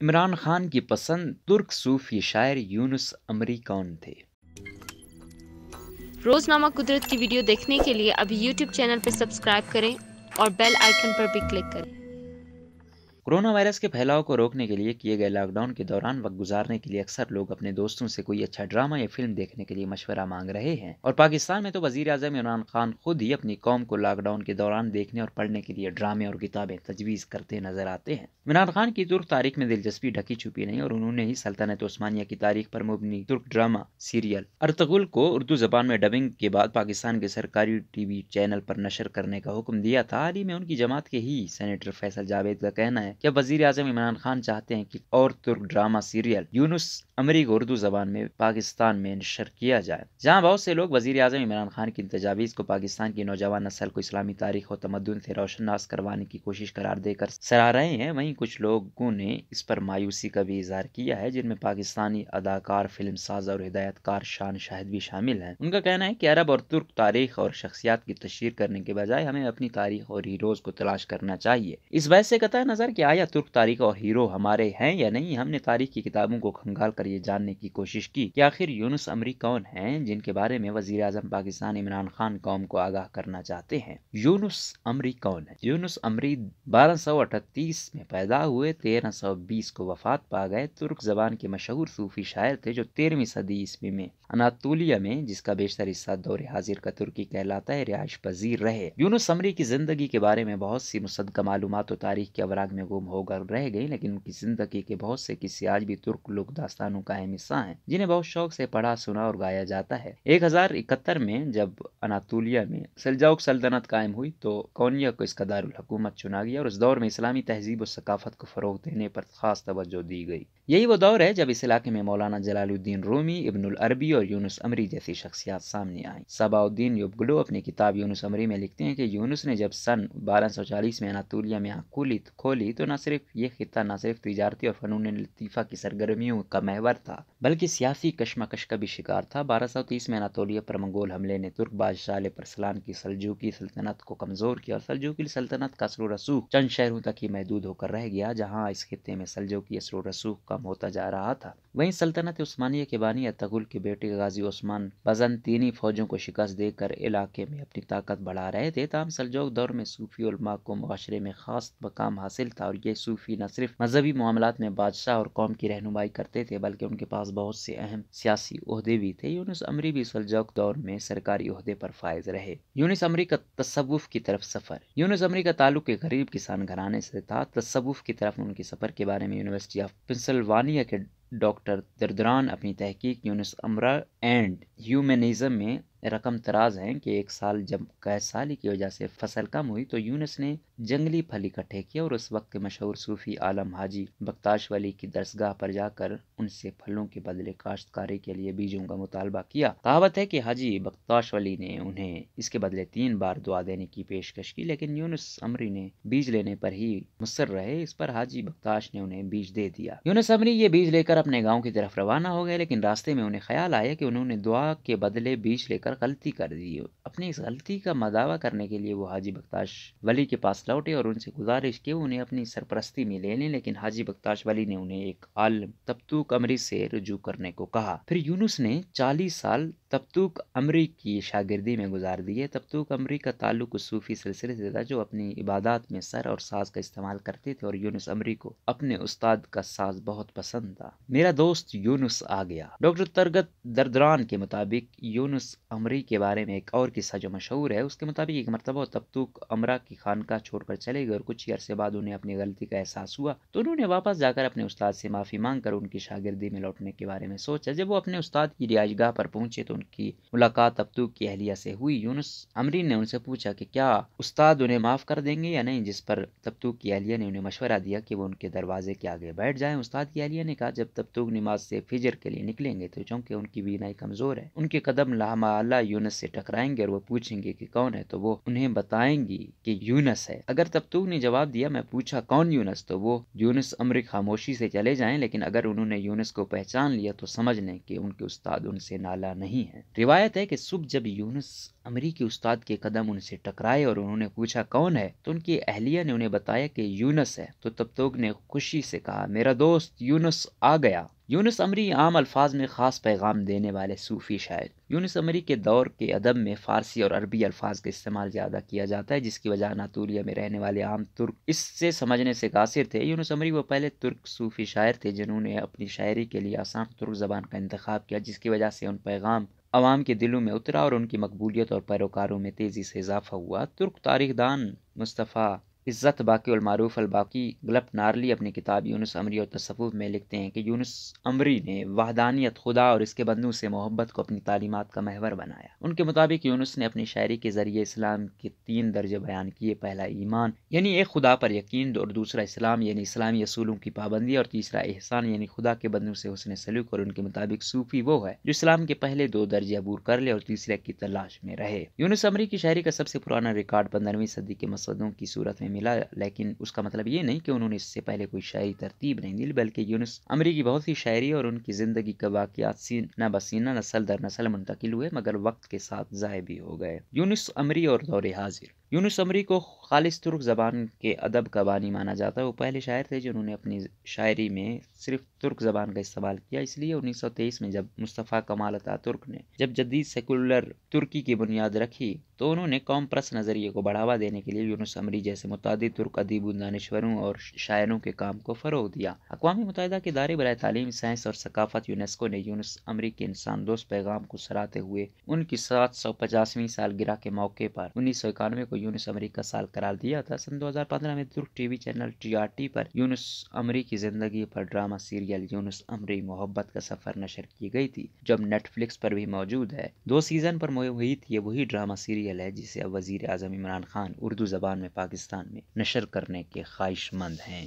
عمران خان کی پسند ترک صوفی شاعر یونس امری کون تھے؟ روزنامہ قدرت کی ویڈیو دیکھنے کے لیے ابھی یوٹیوب چینل پر سبسکرائب کریں اور بیل آئیکن پر بھی کلک کریں۔ کورونا وائرس کے پھیلاؤ کو روکنے کے لیے کیے گئے لاک ڈاؤن کے دوران وقت گزارنے کے لیے اکثر لوگ اپنے دوستوں سے کوئی اچھا ڈرامہ یا فلم دیکھنے کے لیے مشورہ مانگ رہے ہیں، اور پاکستان میں تو وزیر اعظم عمران خان خود ہی اپنی قوم کو لاک ڈاؤن کے دوران دیکھنے اور پڑھنے کے لیے ڈرامے اور کتابیں تجویز کرتے نظر آتے ہیں۔ عمران خان کی ترک تاریخ میں دلچسپی ڈھکی چھپی نہیں، اور انہوں نے ہی سلطنت عثمانیہ کی تاریخ پر مبنی ترک ڈرامہ سیریل ارطغرل کو اردو زبان میں ڈبنگ کے بعد پاکستان کے سرکاری ٹی وی چینل پر نشر کرنے کا حکم دیا تھا۔ حال ہی میں ان کی جماعت کے ہی سینیٹر فیصل جاوید کا کہنا ہے کہ وزیر اعظم عمران خان چاہتے ہیں کہ اور ترک ڈرامہ سیریل یونس امری کو اردو زبان میں پاکستان میں نشر کیا جائے۔ جہاں بہت سے لوگ وزیر اعظم عمران خان کی تجاویز کو پاکستان کی نوجوان نسل کو اسلامی تاریخ و تمدن سے روشناس کروانے کی کوشش قرار دے کر سراہ رہے ہیں، وہیں کچھ لوگوں نے اس پر مایوسی کا بھی اظہار کیا ہے، جن میں پاکستانی اداکار، فلم ساز اور ہدایت کار شان شاہد بھی شامل ہیں۔ ان کا کہنا ہے کہ عرب اور ترک تاریخ اور شخصیات کی تشہیر کرنے کے بجائے ہمیں اپنی تاریخ اور ہیروز کو تلاش کرنا چاہیے۔ اس بحث سے قطع نظر کہ آیا ترک تاریخ اور ہیرو ہمارے ہیں یا نہیں، ہم نے تاریخ کی کتابوں کو کھنگال کر یہ جاننے کی کوشش کی کہ آخر یونس امری کون ہیں، جن کے بارے میں وزیر اعظم پاکستان عمران خان قوم کو آگاہ کرنا چاہتے ہیں۔ یونس امری کون ہے؟ یونس امری 1238 میں پیدا ہوئے، 1320 کو وفات پا گئے، ترک زبان کے مشہور صوفی شاعر تھے جو 13ویں صدی عیسوی میں اناطولیہ میں، جس کا بیشتر حصہ دور حاضر کا ترکی کہلاتا ہے، رہائش پذیر رہے۔ یونس امری کی زندگی کے بارے میں بہت سی مصدقہ معلومات و تاریخ کے اوراق میں گم ہو کر رہ گئی، لیکن ان کی زندگی کے بہت سے قصے آج بھی ترک لوک داستانوں کا اہم حصہ ہیں، جنہیں بہت شوق سے پڑھا، سنا اور گایا جاتا ہے۔ 1071 میں جب اناطولیہ میں سلجوق سلطنت قائم ہوئی تو کونیا کو اس کا دارالحکومت چنا گیا، اور اس دور میں اسلامی تہذیب و ثقافت کو فروغ دینے پر خاص توجہ دی گئی۔ یہی وہ دور ہے جب اس علاقے میں مولانا جلال الدین رومی، ابن العربی اور یونس امری جیسی شخصیات سامنے آئیں۔ صباح الدین یوبگلو اپنی کتاب یونس امری میں لکھتے ہیں کہ یونس نے جب سن 1240 میں اناطولیہ میں آنکھ کھولی تو نہ صرف یہ خطہ نہ صرف تجارتی اور فنون لطیفہ کی سرگرمیوں کا محور تھا، بلکہ سیاسی کشمکش کا بھی شکار تھا۔ 1230 میں اناطولیہ پر منگول حملے نے ترک بادشاہ علیہ پرسلان کی سلجوقی سلطنت کو کمزور کیا، اور سلجوقی سلطنت کا اثر و رسوخ چند شہروں تک ہی محدود ہو کر رہ گیا، جہاں اس خطے میں سلجوقی اثر و رسوخ کم ہوتا جا رہا تھا۔ وہیں سلطنت عثمانیہ کے بانی ارطغرل کے بیٹے غازی عثمان بازنطینی فوجوں کو شکست دے کر علاقے میں اپنی طاقت بڑھا رہے تھے۔ تاہم سلجوق دور میں صوفی علماء کو معاشرے میں خاص مقام حاصل تھا، اور یہ صوفی نہ صرف مذہبی معاملات میں بادشاہ اور قوم کی رہنمائی کرتے تھے، بلکہ ان کے پاس بہت سے اہم سیاسی عہدے بھی تھے۔ یونس امری بھی سلجوق دور میں سرکاری عہدے پر فائز رہے۔ یونس امری کا تصوف کی طرف سفر۔ یونس امری کا تعلق ایک غریب کسان گھرانے سے تھا۔ تصوف کی طرف ان کے سفر کے بارے میں یونیورسٹی آف پنسلوانیا کے ڈاکٹر دردران اپنی تحقیق یونس امرا اینڈ ہیومنزم میں رقم تراز ہیں کہ ایک سال جب قحط سالی کی وجہ سے فصل کم ہوئی تو یونس نے جنگلی پھل اکٹھے کیا، اور اس وقت کے مشہور صوفی عالم حاجی بختاش ولی کی درسگاہ پر جا کر ان سے پھلوں کے بدلے کاشتکاری کے لیے بیجوں کا مطالبہ کیا۔ کہاوت ہے کہ حاجی بختاش ولی نے انہیں اس کے بدلے 3 بار دعا دینے کی پیشکش کی، لیکن یونس امری نے بیج لینے پر ہی مصر رہے۔ اس پر حاجی بختاش نے انہیں بیج دے دیا۔ یونس امری یہ بیج لے کر اپنے گاؤں کی طرف روانہ ہو گئے، لیکن راستے میں انہیں خیال آیا کہ انہوں نے دعا کے بدلے بیج لے کر غلطی کر دی۔ اپنی اس غلطی کا مداوع کرنے کے لیے وہ حاجی بختاش ولی کے پاس لوٹے اور ان سے گزارش کی انہیں اپنی سرپرستی میں لے لیں، لیکن حاجی بختاش ولی نے انہیں ایک عالم تبتوک امری سے رجوع کرنے کو کہا۔ پھر یونس نے 40 سال تبتوک امری کی شاگردی میں گزار دیے۔ تبتوک امری کا تعلق اس صوفی سلسلے سے تھا جو اپنی عبادات میں سر اور ساز کا استعمال کرتے تھے، اور یونس امری کو اپنے استاد کا ساز بہت پسند تھا۔ میرا دوست یونس آ گیا۔ ڈاکٹر ترگت دردران کے مطابق یونس امری کے بارے میں ایک اور قصہ جو مشہور ہے، اس کے مطابق ایک مرتبہ تبتوک امرا کی خانقاہ چھوڑ کر چلے گئے، اور کچھ ہی عرصے بعد انہیں اپنی غلطی کا احساس ہوا تو انہوں نے واپس جا کر اپنے استاد سے معافی مانگ کر ان کی شاگردی میں لوٹنے کے بارے میں سوچا۔ جب وہ اپنے استاد کی رہائش گاہ پر پہنچے تو ان کی ملاقات تبتوک کی اہلیہ سے ہوئی۔ یونس امری نے ان سے پوچھا کہ کیا استاد انہیں معاف کر دیں گے یا نہیں، جس پر تبتوک کی اہلیہ نے انہیں مشورہ دیا کہ وہ ان کے دروازے کے آگے بیٹھ جائیں۔ استاد کی اہلیہ نے کہا جب تبتوک نماز سے فجر کے لیے نکلیں گے تو چونکہ ان کی بینائی کمزور ہے، ان کے قدم لامحالہ یونس سے ٹکرائیں گے اور وہ پوچھیں گے کہ کون ہے تو وہ انہیں بتائیں گی کہ یونس ہے۔ اگر تبتوک نے جواب دیا میں پوچھا کون یونس، تو وہ یونس امری خاموشی سے چلے جائیں، لیکن اگر انہوں نے یونس کو پہچان لیا تو سمجھ لیں کہ ان کے استاد ان سے نالا نہیں ہے۔ روایت ہے کہ صبح جب یونس امری کے استاد کے قدم ان سے ٹکرائے اور انہوں نے پوچھا کون ہے، تو ان کی اہلیہ نے انہیں بتایا کہ یونس ہے، تو تبتوک نے خوشی سے کہا میرا دوست یونس آ گیا۔ یونس امری عام الفاظ میں خاص پیغام دینے والے صوفی شاعر۔ یونس امری کے دور کے ادب میں فارسی اور عربی الفاظ کا استعمال زیادہ کیا جاتا ہے، جس کی وجہ اناطولیہ میں رہنے والے عام ترک اس سے سمجھنے سے قاصر تھے۔ یونس امری وہ پہلے ترک صوفی شاعر تھے جنہوں نے اپنی شاعری کے لیے آسان ترک زبان کا انتخاب کیا، جس کی وجہ سے ان پیغام عوام کے دلوں میں اترا اور ان کی مقبولیت اور پیروکاروں میں تیزی سے اضافہ ہوا۔ ترک تاریخ دان مصطفیٰ عزت باقی المعروف الباقی گلپ نارلی اپنی کتاب یونس امری اور تصوف میں لکھتے ہیں کہ یونس امری نے وحدانیت، خدا اور اس کے بندوں سے محبت کو اپنی تعلیمات کا محور بنایا۔ ان کے مطابق یونس نے اپنی شاعری کے ذریعے اسلام کے 3 درجے بیان کیے، پہلا ایمان یعنی ایک خدا پر یقین، اور دوسرا اسلام یعنی اسلامی اصولوں کی پابندی، اور تیسرا احسان یعنی خدا کے بندوں سے حسن سلوک۔ اور ان کے مطابق صوفی وہ ہے جو اسلام کے پہلے 2 درجے عبور کر لے اور تیسرے کی تلاش میں رہے۔ یونس امری کی شاعری کا سب سے پرانا ریکارڈ 15ویں صدی کے مسودوں کی صورت میں ملا، لیکن اس کا مطلب یہ نہیں کہ انہوں نے اس سے پہلے کوئی شاعری ترتیب نہیں دی، بلکہ یونس امری کی بہت سی شاعری اور ان کی زندگی کے واقعات سینہ بسینہ نسل در نسل منتقل ہوئے، مگر وقت کے ساتھ ضائع بھی ہو گئے۔ یونس امری اور دور حاضر۔ یونس امری کو خالص ترک زبان کے ادب کا بانی مانا جاتا ہے۔ وہ پہلے شاعر تھے جنہوں نے اپنی شاعری میں صرف ترک زبان کا استعمال کیا، اس لیے 1923 میں جب مصطفیٰ کمال اتاترک نے جدید سیکولر ترکی کی بنیاد رکھی تو انہوں نے قوم پرست نظریے کو بڑھاوا دینے کے لیے یونس امری جیسے متعدد ترک ادیب، دانشوروں اور شاعروں کے کام کو فروغ دیا۔ اقوام متحدہ کے ادارے برائے تعلیم، سائنس اور ثقافت یونیسکو نے یونس امری کے انسان دوست پیغام کو سراہتے ہوئے ان کی 750ویں سالگرہ کے موقع پر 1991 کو یونس امری کا سال قرار دیا تھا۔ سن 2015 میں ترک ٹی وی چینل TRT پر یونس امری کی زندگی پر ڈرامہ سیریل یونس امری محبت کا سفر نشر کی گئی تھی، جو اب نیٹ فلکس پر بھی موجود ہے۔ 2 سیزن پر محیط یہ وہی ڈرامہ سیریل ہے جسے اب وزیر اعظم عمران خان اردو زبان میں پاکستان میں نشر کرنے کے خواہش مند ہیں۔